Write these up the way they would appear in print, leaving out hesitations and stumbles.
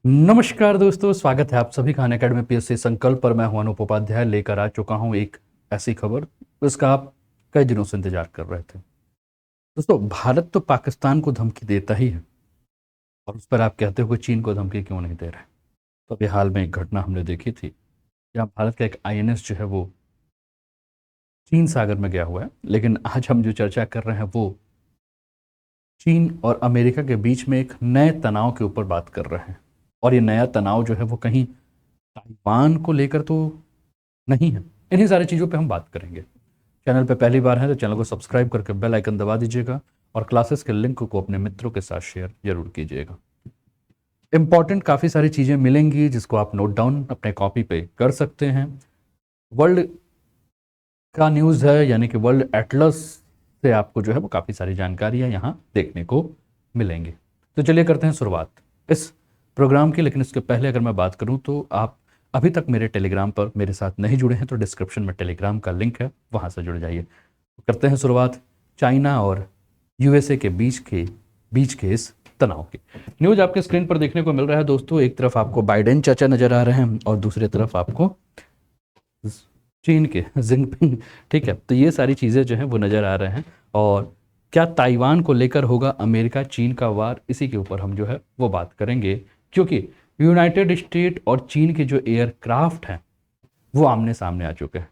नमस्कार दोस्तों, स्वागत है आप सभी का अनअकैडमी पीएससी संकल्प पर। मैं हूं अनूप उपाध्याय, लेकर आ चुका हूं एक ऐसी खबर जिसका आप कई दिनों से इंतजार कर रहे थे। दोस्तों, भारत तो पाकिस्तान को धमकी देता ही है और उस पर आप कहते हो कि चीन को धमकी क्यों नहीं दे रहे। तो अभी हाल में एक घटना हमने देखी थी जहाँ भारत का एक आईएनएस जो है वो चीन सागर में गया हुआ है। लेकिन आज हम जो चर्चा कर रहे हैं वो चीन और अमेरिका के बीच में एक नए तनाव के ऊपर बात कर रहे हैं। और ये नया तनाव जो है वो कहीं ताइवान को लेकर तो नहीं है। इन्हीं सारी चीज़ों पे हम बात करेंगे। चैनल पे पहली बार है तो चैनल को सब्सक्राइब करके बेल आइकन दबा दीजिएगा और क्लासेस के लिंक को अपने मित्रों के साथ शेयर जरूर कीजिएगा। इंपॉर्टेंट काफ़ी सारी चीज़ें मिलेंगी जिसको आप नोट डाउन अपने कॉपी पे कर सकते हैं। वर्ल्ड का न्यूज़ है, यानी कि वर्ल्ड एटलस से आपको जो है वो काफ़ी सारी जानकारियाँ यहाँ देखने को मिलेंगी। तो चलिए करते हैं शुरुआत इस प्रोग्राम की। लेकिन इसके पहले अगर मैं बात करूँ तो आप अभी तक मेरे टेलीग्राम पर मेरे साथ नहीं जुड़े हैं तो डिस्क्रिप्शन में टेलीग्राम का लिंक है, वहाँ से जुड़ जाइए। करते हैं शुरुआत चाइना और यूएसए के बीच के इस तनाव की। न्यूज़ आपके स्क्रीन पर देखने को मिल रहा है दोस्तों। एक तरफ आपको बाइडेन चाचा नज़र आ रहे हैं और दूसरी तरफ आपको चीन के जिनपिंग। ठीक है, तो ये सारी चीज़ें जो हैं वो नज़र आ रहे हैं। और क्या ताइवान को लेकर होगा अमेरिका चीन का वार, इसी के ऊपर हम जो है वो बात करेंगे। क्योंकि यूनाइटेड स्टेट और चीन के जो एयरक्राफ्ट हैं वो आमने सामने आ चुके हैं।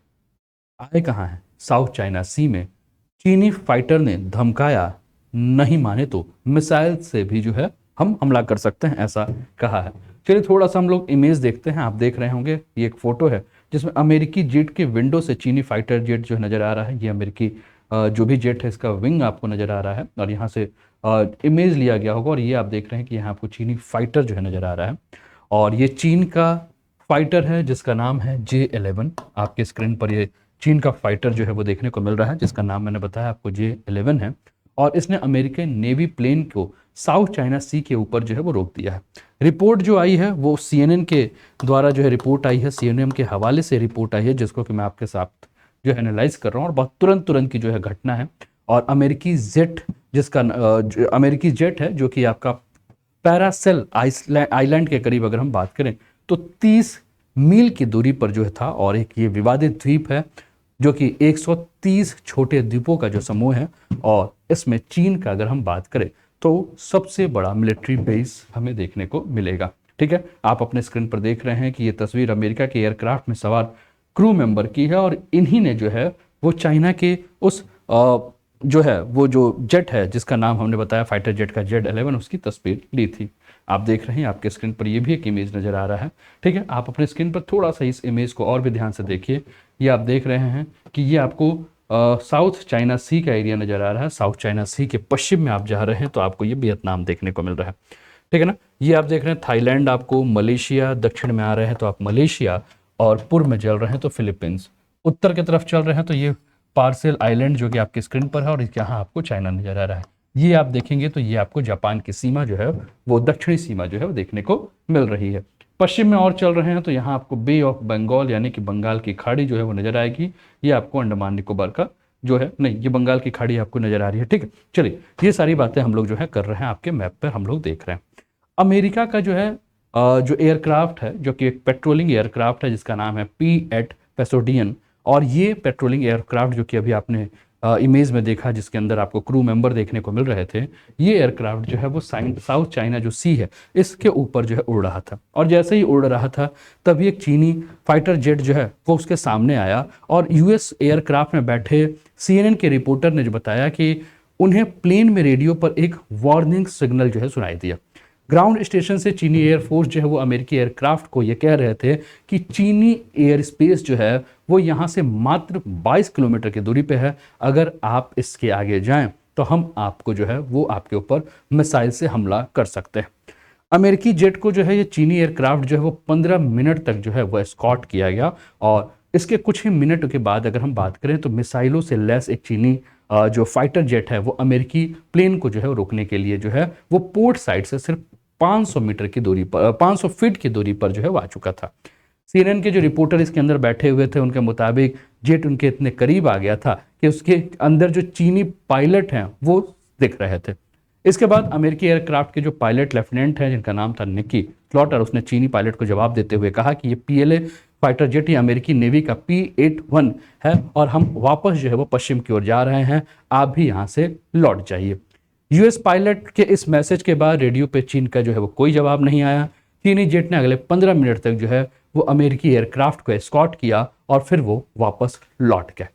आए कहाँ हैं? साउथ चाइना सी में चीनी फाइटर ने धमकाया, नहीं माने तो मिसाइल से भी जो है हम हमला कर सकते हैं, ऐसा कहा है। चलिए थोड़ा सा हम लोग इमेज देखते हैं। आप देख रहे होंगे ये एक फोटो है जिसमें अमेरिकी जेट के विंडो से चीनी फाइटर जेट जो नज़र आ रहा है। ये अमेरिकी जो भी जेट है इसका विंग आपको नज़र आ रहा है और यहाँ से इमेज लिया गया होगा। और ये आप देख रहे हैं कि यहाँ आपको चीनी फाइटर जो है नज़र आ रहा है और ये चीन का फाइटर है जिसका नाम है J-11। आपके स्क्रीन पर ये चीन का फाइटर जो है वो देखने को मिल रहा है जिसका नाम मैंने बताया आपको J-11 है। और इसने अमेरिकन नेवी प्लेन को साउथ चाइना सी के ऊपर जो है वो रोक दिया है। रिपोर्ट जो आई है वो CNN के द्वारा जो है रिपोर्ट आई है, CNN के हवाले से रिपोर्ट आई है जिसको कि मैं आपके साथ जो है एनालाइज कर रहा हूँ। और बहुत तुरंत तुरंत की जो है घटना है। और अमेरिकी जेट अमेरिकी जेट है जो कि आपका पैरासेल आइलैंड के करीब अगर हम बात करें तो 30 मील की दूरी पर जो था। और एक ये विवादित द्वीप है जो कि 130 छोटे द्वीपों का जो समूह है। और इसमें चीन का अगर हम बात करें तो सबसे बड़ा मिलिट्री बेस हमें देखने को मिलेगा। ठीक है, आप अपने स्क्रीन पर देख रहे हैं कि ये तस्वीर अमेरिका के एयरक्राफ्ट में सवार क्रू मेंबर की है। और इन्हीं ने जो है वो चाइना के उस जो है वो जो जेट है जिसका नाम हमने बताया फाइटर जेट का J-11, उसकी तस्वीर ली थी। आप देख रहे हैं आपके स्क्रीन पर ये भी एक इमेज नज़र आ रहा है। ठीक है, आप अपने स्क्रीन पर थोड़ा सा इस इमेज को और भी ध्यान से देखिए। ये आप देख रहे हैं कि ये आपको साउथ चाइना सी का एरिया नज़र आ रहा है। साउथ चाइना सी के पश्चिम में आप जा रहे हैं तो आपको ये वियतनाम देखने को मिल रहा है। ठीक है ना, ये आप देख रहे हैं थाईलैंड, आपको मलेशिया दक्षिण में आ रहे हैं तो आप मलेशिया, और पूर्व में चल रहे हैं तो फिलीपींस, उत्तर की तरफ चल रहे हैं तो ये पार्सल आइलैंड जो कि आपकी स्क्रीन पर है और यहाँ आपको चाइना नजर आ रहा है। ये आप देखेंगे तो ये आपको जापान की सीमा जो है वो दक्षिणी सीमा जो है वो देखने को मिल रही है। पश्चिम में और चल रहे हैं तो यहाँ आपको बे ऑफ बंगाल यानी कि बंगाल की खाड़ी जो है वो नजर आएगी। ये आपको अंडमान निकोबार का जो है, नहीं, ये बंगाल की खाड़ी आपको नजर आ रही है। ठीक है, चलिए ये सारी बातें हम लोग जो है कर रहे हैं, आपके मैप पर हम लोग देख रहे हैं। अमेरिका का जो है जो एयरक्राफ्ट है जो कि एक पेट्रोलिंग एयरक्राफ्ट है जिसका नाम है P-8 पेसोडियन। और ये पेट्रोलिंग एयरक्राफ्ट जो कि अभी आपने इमेज में देखा जिसके अंदर आपको क्रू मेंबर देखने को मिल रहे थे, ये एयरक्राफ्ट जो है वो साउथ चाइना जो सी है इसके ऊपर जो है उड़ रहा था। और जैसे ही उड़ रहा था तभी एक चीनी फाइटर जेट जो है वो उसके सामने आया। और यूएस एयरक्राफ्ट में बैठे CNN के रिपोर्टर ने जो बताया कि उन्हें प्लेन में रेडियो पर एक वार्निंग सिग्नल जो है सुनाई दिया। ग्राउंड स्टेशन से चीनी एयरफोर्स जो है वो अमेरिकी एयरक्राफ्ट को ये कह रहे थे कि चीनी एयर स्पेस जो है वो यहाँ से मात्र 22 किलोमीटर की दूरी पे है। अगर आप इसके आगे जाएं तो हम आपको जो है वो आपके ऊपर मिसाइल से हमला कर सकते हैं। अमेरिकी जेट को जो है ये चीनी एयरक्राफ्ट जो है वो 15 मिनट तक जो है वो एस्कॉर्ट किया गया। और इसके कुछ ही मिनट के बाद अगर हम बात करें तो मिसाइलों से लैस एक चीनी जो फाइटर जेट है वो अमेरिकी प्लेन को जो है वो रोकने के लिए जो है वो पोर्ट साइड से सिर्फ 500 मीटर की दूरी पर 500 फीट की दूरी पर जो है वो आ चुका था। CNN के जो रिपोर्टर इसके अंदर बैठे हुए थे उनके मुताबिक जेट उनके इतने करीब आ गया था कि उसके अंदर जो चीनी पायलट हैं वो दिख रहे थे। इसके बाद अमेरिकी एयरक्राफ्ट के जो पायलट लेफ्टिनेंट हैं जिनका नाम था निकी स्लॉटर, उसने चीनी पायलट को जवाब देते हुए कहा कि ये पीएलए फाइटर जेट ये अमेरिकी नेवी का P-81 है और हम वापस जो है वो पश्चिम की ओर जा रहे हैं, आप भी यहाँ से लौट जाइए। यूएस पायलट के इस मैसेज के बाद रेडियो पे चीन का जो है वो कोई जवाब नहीं आया। चीनी जेट ने अगले 15 मिनट तक जो है वो अमेरिकी एयरक्राफ्ट को एस्कॉर्ट किया और फिर वो वापस लौट गए।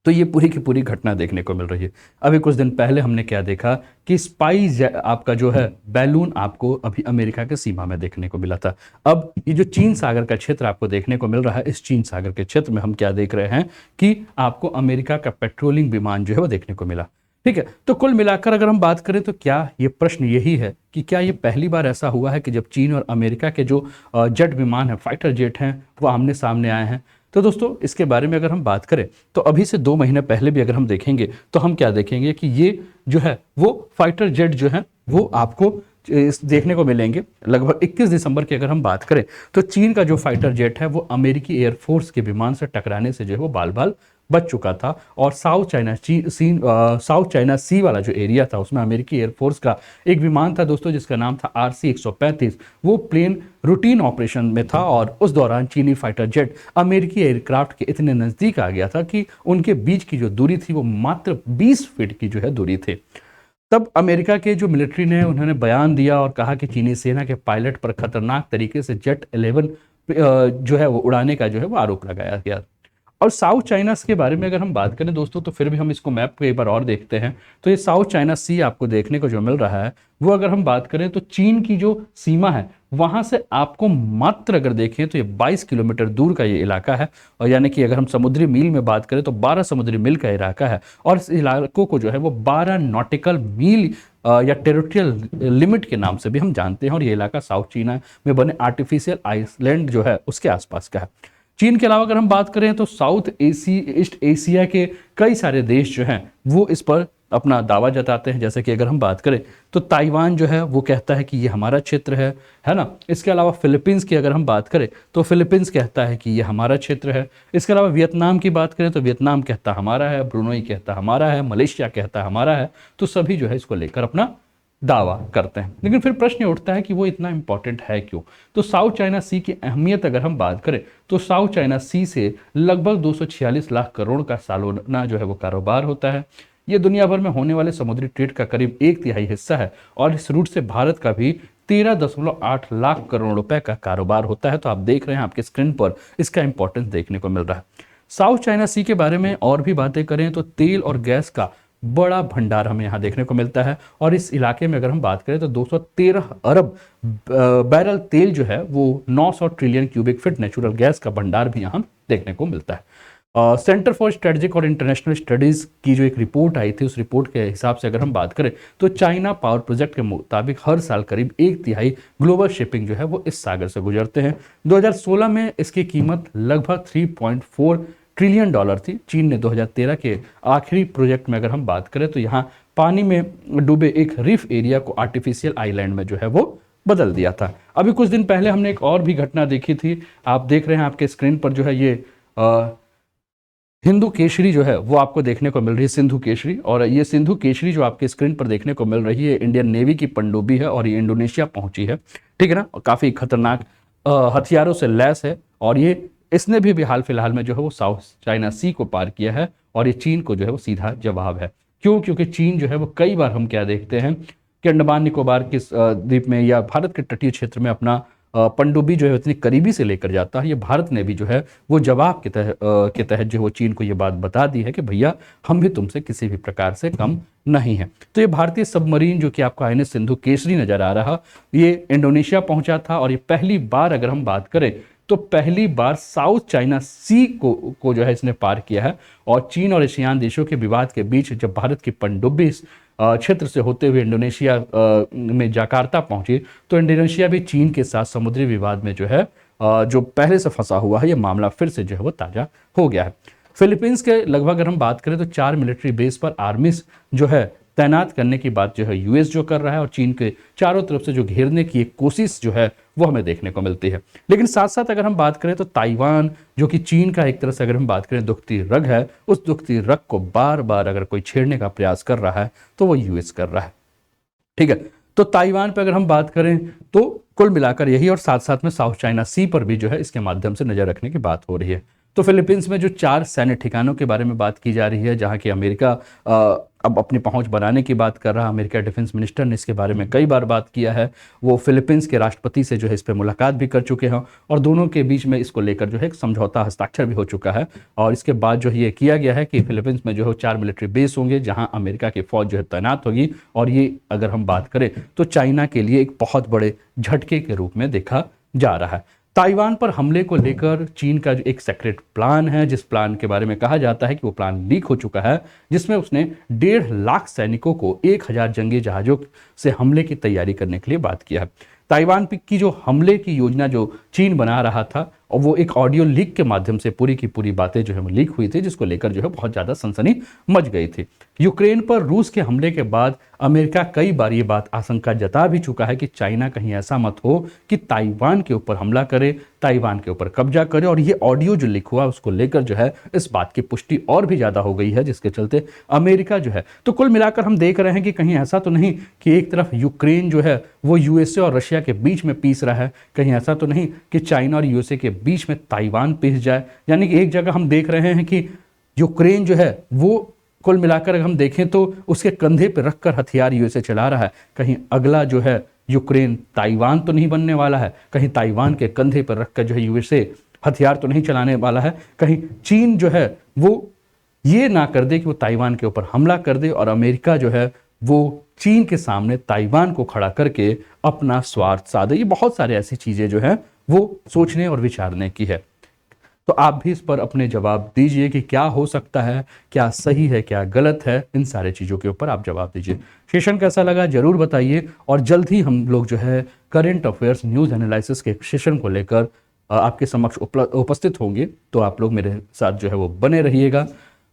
तो ये पूरी की पूरी घटना देखने को मिल रही है। अभी कुछ दिन पहले हमने क्या देखा कि स्पाइस आपका जो है बैलून आपको अभी अमेरिका के सीमा में देखने को मिला था। अब ये जो चीन सागर का क्षेत्र आपको देखने को मिल रहा है, इस चीन सागर के क्षेत्र में हम क्या देख रहे हैं कि आपको अमेरिका का पेट्रोलिंग विमान जो है वो देखने को मिला। ठीक है, तो कुल मिलाकर अगर हम बात करें तो क्या ये प्रश्न यही है कि क्या ये पहली बार ऐसा हुआ है कि जब चीन और अमेरिका के जो जेट विमान है, फाइटर जेट हैं, वो आमने सामने आए हैं। तो दोस्तों इसके बारे में अगर हम बात करें तो अभी से 2 महीने पहले भी अगर हम देखेंगे तो हम क्या देखेंगे कि ये जो है वो फाइटर जेट जो है वो आपको देखने को मिलेंगे। लगभग 21 दिसंबर की अगर हम बात करें तो चीन का जो फाइटर जेट है वो अमेरिकी एयरफोर्स के विमान से टकराने से जो है वो बाल बाल बच चुका था और साउथ चाइना सी वाला जो एरिया था उसमें अमेरिकी एयरफोर्स का एक विमान था दोस्तों जिसका नाम था RC-135। वो प्लेन रूटीन ऑपरेशन में था और उस दौरान चीनी फाइटर जेट अमेरिकी एयरक्राफ्ट के इतने नज़दीक आ गया था कि उनके बीच की जो दूरी थी वो मात्र 20 फीट की जो है दूरी थी। तब अमेरिका के जो मिलिट्री ने उन्होंने बयान दिया और कहा कि चीनी सेना के पायलट पर खतरनाक तरीके से जेट 11 जो है वो उड़ाने का जो है वो आरोप लगाया गया। और साउथ चाइना के बारे में अगर हम बात करें दोस्तों तो फिर भी हम इसको मैप को एक बार और देखते हैं तो ये साउथ चाइना सी आपको देखने को जो मिल रहा है वो अगर हम बात करें तो चीन की जो सीमा है वहां से आपको मात्र अगर देखें तो ये 22 किलोमीटर दूर का ये इलाका है। और यानी कि अगर हम समुद्री मील में बात करें तो 12 समुद्री मील का इलाका है और इस इलाकों को जो है वो 12 नॉटिकल मील या टेरिटोरियल लिमिट के नाम से भी हम जानते हैं। और ये इलाका साउथ चीना में बने आर्टिफिशियल आइसलैंड जो है उसके आसपास का है। चीन के अलावा अगर हम बात करें तो ईस्ट एशिया के कई सारे देश जो हैं वो इस पर अपना दावा जताते हैं। जैसे कि अगर हम बात करें तो ताइवान जो है वो कहता है कि ये हमारा क्षेत्र है ना। इसके अलावा फिलीपींस की अगर हम बात करें तो फिलीपींस कहता है कि ये हमारा क्षेत्र है। इसके अलावा वियतनाम की बात करें तो वियतनाम कहता हमारा है, ब्रुनई कहता हमारा है, मलेशिया कहता हमारा है। तो सभी जो है इसको लेकर अपना दावा करते हैं। लेकिन फिर प्रश्न उठता है कि वो इतना इंपॉर्टेंट है क्यों। तो साउथ चाइना सी की अहमियत अगर हम बात करें तो साउथ चाइना सी से लगभग 246 लाख करोड़ का सालाना जो है वो कारोबार होता है। ये दुनिया भर में होने वाले समुद्री ट्रेड का करीब 1/3 हिस्सा है और इस रूट से भारत का भी 13.8 लाख करोड़ रुपए का कारोबार होता है। तो आप देख रहे हैं आपके स्क्रीन पर इसका इंपॉर्टेंस देखने को मिल रहा है। साउथ चाइना सी के बारे में और भी बातें करें तो तेल और गैस का बड़ा भंडार हमें यहाँ देखने को मिलता है और इस इलाके में अगर हम बात करें तो 213 अरब बैरल तेल जो है वो 900 trillion cubic feet natural gas का भंडार भी यहाँ देखने को मिलता है। सेंटर फॉर स्ट्रेटेजिक और इंटरनेशनल स्टडीज की जो एक रिपोर्ट आई थी उस रिपोर्ट के हिसाब से अगर हम बात करें तो चाइना पावर प्रोजेक्ट के मुताबिक हर साल करीब 1/3 ग्लोबल शिपिंग जो है वो इस सागर से गुजरते हैं। 2016 में इसकी कीमत लगभग 3.4 ट्रिलियन डॉलर थी। चीन ने 2013 के आखिरी प्रोजेक्ट में अगर हम बात करें तो यहाँ पानी में डूबे एक रीफ एरिया को आर्टिफिशियल आइलैंड में जो है वो बदल दिया था। अभी कुछ दिन पहले हमने एक और भी घटना देखी थी। आप देख रहे हैं आपके स्क्रीन पर जो है ये हिंदू केशरी जो है वो आपको देखने को मिल रही है, सिंधु केशरी। और ये सिंधु केशरी जो आपके स्क्रीन पर देखने को मिल रही है इंडियन नेवी की पनडुब्बी है और ये इंडोनेशिया पहुंची है। ठीक है ना, काफ़ी खतरनाक हथियारों से लैस है और ये इसने भी हाल फिलहाल में जो है वो साउथ चाइना सी को पार किया है और ये चीन को जो है वो सीधा जवाब है। क्यों? क्योंकि चीन जो है वो कई बार हम क्या देखते हैं कि अंडमान निकोबार के द्वीप में या भारत के तटीय क्षेत्र में अपना पनडुब्बी जो है इतनी करीबी से लेकर जाता है। ये भारत ने भी जो है वो जवाब के तहत जो है वो चीन को ये बात बता दी है कि भैया हम भी तुमसे किसी भी प्रकार से कम नहीं है। तो ये भारतीय सबमरीन जो कि आपको INS सिंधु केसरी नजर आ रहा, ये इंडोनेशिया पहुंचा था और ये पहली बार अगर हम बात करें तो पहली बार साउथ चाइना सी को जो है इसने पार किया है। और चीन और एशियान देशों के विवाद के बीच जब भारत की पनडुब्बी इस क्षेत्र से होते हुए इंडोनेशिया में जकार्ता पहुंची तो इंडोनेशिया भी चीन के साथ समुद्री विवाद में जो है जो पहले से फंसा हुआ है ये मामला फिर से जो है वो ताज़ा हो गया है। फिलीपींस के लगभग अगर हम बात करें तो 4 मिलिट्री बेस पर आर्मीज जो है तैनात करने की बात जो है यूएस जो कर रहा है और चीन के चारों तरफ से जो घेरने की एक कोशिश जो है वो हमें देखने को मिलती है। लेकिन साथ साथ अगर हम बात करें तो ताइवान जो कि चीन का एक तरह से अगर हम बात करें दुखती रग है, उस दुखती रग को बार बार अगर कोई छेड़ने का प्रयास कर रहा है तो वो यूएस कर रहा है। ठीक है। तो ताइवान पर अगर हम बात करें तो कुल मिलाकर यही, और साथ साथ में साउथ चाइना सी पर भी जो है इसके माध्यम से नजर रखने की बात हो रही है। तो फिलीपींस में जो 4 सैन्य ठिकानों के बारे में बात की जा रही है, जहां की अमेरिका अब अपनी पहुंच बनाने की बात कर रहा है, अमेरिका डिफेंस मिनिस्टर ने इसके बारे में कई बार बात किया है। वो फिलीपींस के राष्ट्रपति से जो है इस पर मुलाकात भी कर चुके हैं, और दोनों के बीच में इसको लेकर जो है एक समझौता हस्ताक्षर भी हो चुका है। और इसके बाद जो है ये किया गया है कि फिलीपींस में जो है 4 मिलिट्री बेस होंगे जहां अमेरिका की फौज जो है तैनात होगी, और ये अगर हम बात करें तो चाइना के लिए एक बहुत बड़े झटके के रूप में देखा जा रहा है। ताइवान पर हमले को लेकर चीन का जो एक सीक्रेट प्लान है, जिस प्लान के बारे में कहा जाता है कि वो प्लान लीक हो चुका है, जिसमें उसने 1.5 लाख सैनिकों को 1000 जंगी जहाजों से हमले की तैयारी करने के लिए बात किया है। ताइवान की जो हमले की योजना जो चीन बना रहा था, और वो एक ऑडियो लीक के माध्यम से पूरी की पूरी बातें जो है वो लीक हुई थी, जिसको लेकर जो है बहुत ज़्यादा सनसनी मच गई थी। यूक्रेन पर रूस के हमले के बाद अमेरिका कई बार ये बात आशंका जता भी चुका है कि चाइना कहीं ऐसा मत हो कि ताइवान के ऊपर हमला करे, ताइवान के ऊपर कब्जा करे, और ये ऑडियो जो लीक हुआ उसको लेकर जो है इस बात की पुष्टि और भी ज़्यादा हो गई है, जिसके चलते अमेरिका जो है, तो कुल मिलाकर हम देख रहे हैं कि कहीं ऐसा तो नहीं कि एक तरफ यूक्रेन जो है वो यूएसए और रशिया के बीच में पीस रहा है, कहीं ऐसा तो नहीं कि चाइना और यूएसए के बीच में ताइवान पिस जाए। यानी कि एक जगह हम देख रहे हैं कि यूक्रेन जो है वो कुल मिलाकर अगर हम देखें तो उसके कंधे पर रखकर हथियार यूएसए चला रहा है, कहीं अगला जो है यूक्रेन ताइवान तो नहीं बनने वाला है, कहीं ताइवान के कंधे पर रखकर जो है यूएसए हथियार तो नहीं चलाने वाला है, कहीं चीन जो है वो ये ना कर दे कि वो ताइवान के ऊपर हमला कर दे, और अमेरिका जो है वो चीन के सामने ताइवान को खड़ा करके अपना स्वार्थ साधे। ये बहुत सारे ऐसी चीजें जो है वो सोचने और विचारने की है। तो आप भी इस पर अपने जवाब दीजिए कि क्या हो सकता है, क्या सही है, क्या गलत है, इन सारे चीज़ों के ऊपर आप जवाब दीजिए। सेशन कैसा लगा जरूर बताइए, और जल्द ही हम लोग जो है करंट अफेयर्स न्यूज़ एनालिसिस के सेशन को लेकर आपके समक्ष उपस्थित होंगे। तो आप लोग मेरे साथ जो है वो बने रहिएगा,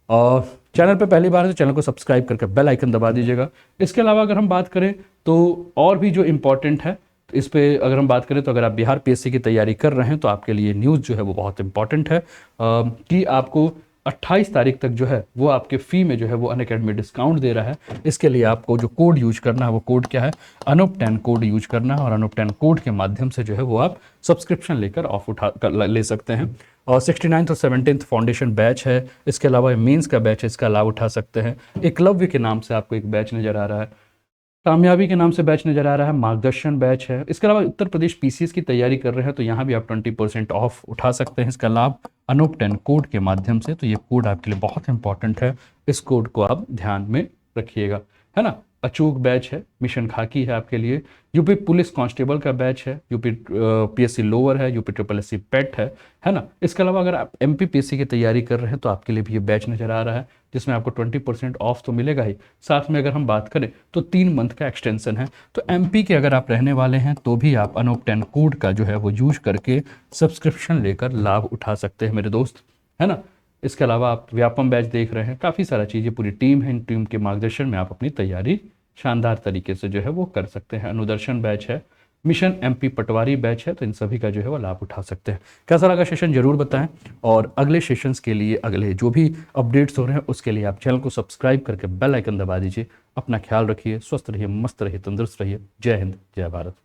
और चैनल पे पहली बार है तो चैनल को सब्सक्राइब करके बेल आइकन दबा दीजिएगा। इसके अलावा अगर हम बात करें तो और भी जो इम्पोर्टेंट है, तो इस पे अगर हम बात करें तो अगर आप बिहार पीएससी की तैयारी कर रहे हैं तो आपके लिए न्यूज़ जो है वो बहुत इंपॉर्टेंट है कि आपको 28 तारीख तक जो है वो आपके फ़ी में जो है वो अनअकैडमी डिस्काउंट दे रहा है। इसके लिए आपको जो कोड यूज करना है वो कोड क्या है, अनूप10 कोड यूज करना है, और अनूप10 कोड के माध्यम से जो है वो आप सब्सक्रिप्शन लेकर ऑफ ले सकते हैं। और 69th और 17th फाउंडेशन बैच है, इसके अलावा मेंस का बैच है, इसका लाभ उठा सकते हैं। एकलव्य के नाम से आपको एक बैच नज़र आ रहा है, कामयाबी के नाम से बैच नज़र आ रहा है, मार्गदर्शन बैच है। इसके अलावा उत्तर प्रदेश पीसीएस की तैयारी कर रहे हैं तो यहाँ भी आप 20% ऑफ उठा सकते हैं, इसका लाभ अनूप10 कोड के माध्यम से। तो ये कोड आपके लिए बहुत इंपॉर्टेंट है, इस कोड को आप ध्यान में रखिएगा, है ना। अचूक बैच है, मिशन खाकी है आपके लिए, यूपी पुलिस कांस्टेबल का बैच है, यूपी पीएससी लोअर है, यूपी SSSC पेट है ना। इसके अलावा अगर आप एमपी पीएससी की तैयारी कर रहे हैं तो आपके लिए भी ये बैच नज़र आ रहा है, जिसमें आपको 20% ऑफ तो मिलेगा ही, साथ में अगर हम बात करें तो 3 मंथ का एक्सटेंशन है। तो एमपी के अगर आप रहने वाले हैं तो भी आप अनूप10 कोड का जो है वो यूज करके सब्सक्रिप्शन लेकर लाभ उठा सकते हैं मेरे दोस्त, है ना। इसके अलावा आप व्यापम बैच देख रहे हैं, काफ़ी सारा चीज़ें, पूरी टीम है, इन टीम के मार्गदर्शन में आप अपनी तैयारी शानदार तरीके से जो है वो कर सकते हैं। अनुदर्शन बैच है, मिशन एमपी पटवारी बैच है, तो इन सभी का जो है वो लाभ उठा सकते हैं। कैसा लगा सेशन जरूर बताएं, और अगले सेशंस के लिए, अगले जो भी अपडेट्स हो रहे हैं उसके लिए आप चैनल को सब्सक्राइब करके बेल आइकन दबा दीजिए। अपना ख्याल रखिए, स्वस्थ रहिए, मस्त रहिए, तंदुरुस्त रहिए। जय हिंद, जय भारत।